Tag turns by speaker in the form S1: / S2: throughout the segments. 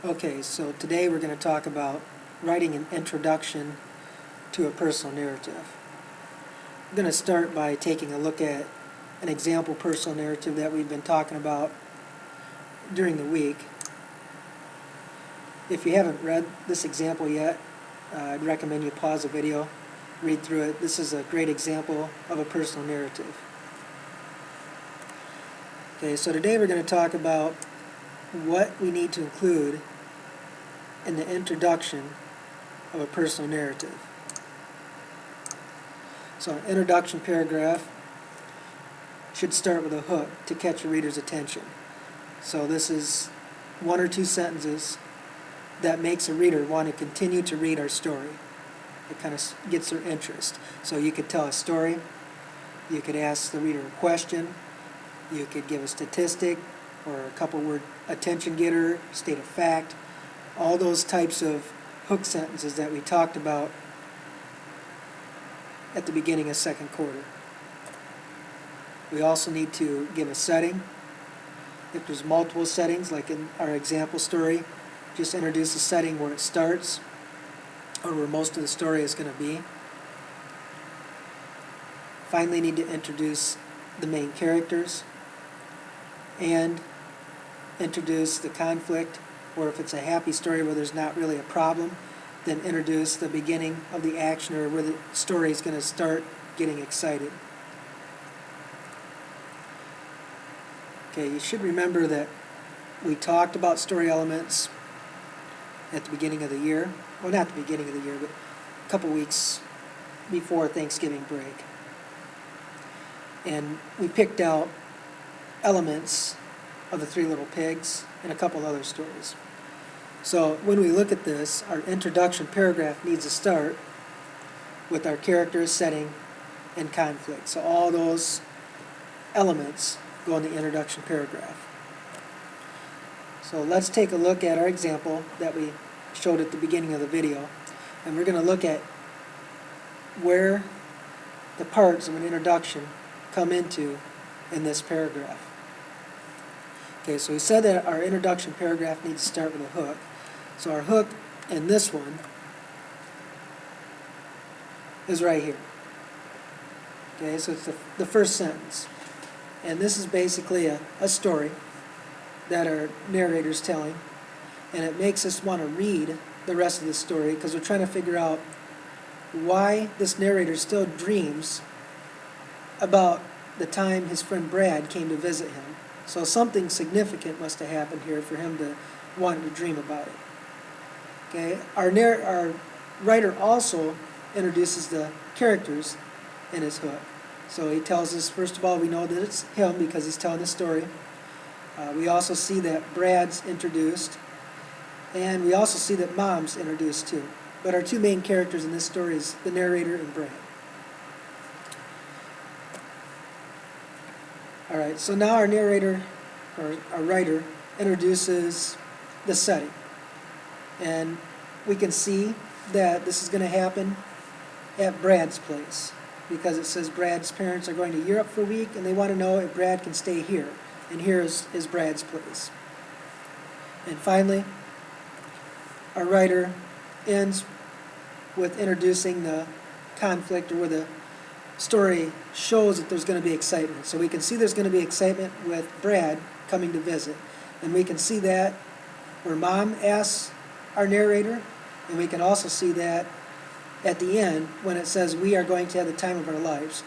S1: Okay, so today we're going to talk about writing an introduction to a personal narrative. I'm going to start by taking a look at an example personal narrative that we've been talking about during the week. If you haven't read this example yet, I'd recommend you pause the video, read through it. This is a great example of a personal narrative. Okay, so today we're going to talk about what we need to include in the introduction of a personal narrative. So an introduction paragraph should start with a hook to catch a reader's attention. So this is one or two sentences that makes a reader want to continue to read our story. It kind of gets their interest. So you could tell a story, you could ask the reader a question, you could give a statistic or a couple word attention getter, state a fact, all those types of hook sentences that we talked about at the beginning of second quarter. We also need to give a setting. If there's multiple settings, like in our example story, just introduce a setting where it starts or where most of the story is going to be. Finally, need to introduce the main characters and introduce the conflict, or if it's a happy story where there's not really a problem, then introduce the beginning of the action or where the story is going to start getting excited. Okay, you should remember that we talked about story elements at the beginning of the year. Well, not the beginning of the year, but a couple weeks before Thanksgiving break. And we picked out elements of the Three Little Pigs and a couple other stories. So when we look at this, our introduction paragraph needs to start with our characters, setting, and conflict. So all those elements go in the introduction paragraph. So let's take a look at our example that we showed at the beginning of the video, and we're going to look at where the parts of an introduction come into in this paragraph. Okay, so we said that our introduction paragraph needs to start with a hook. So our hook in this one is right here. Okay, so it's the first sentence. And this is basically a story that our narrator's telling, and it makes us want to read the rest of the story because we're trying to figure out why this narrator still dreams about the time his friend Brad came to visit him. So something significant must have happened here for him to want to dream about it. Okay, our writer also introduces the characters in his hook. So he tells us, first of all, we know that it's him because he's telling the story. We also see that Brad's introduced, and we also see that Mom's introduced too. But our two main characters in this story is the narrator and Brad. Alright, so now our narrator, or our writer, introduces the setting. And we can see that this is going to happen at Brad's place, because it says Brad's parents are going to Europe for a week and they want to know if Brad can stay here. And here is Brad's place. And finally, our writer ends with introducing the conflict, or where the story shows that there's going to be excitement. So we can see there's going to be excitement with Brad coming to visit. And we can see that where Mom asks our narrator, and we can also see that at the end when it says we are going to have the time of our lives.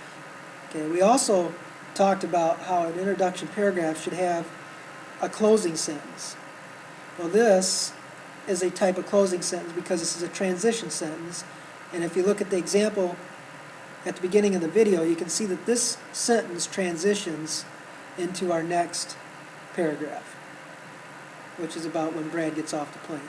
S1: Okay, we also talked about how an introduction paragraph should have a closing sentence. Well, this is a type of closing sentence because this is a transition sentence, and if you look at the example at the beginning of the video, you can see that this sentence transitions into our next paragraph, which is about when Brad gets off the plane.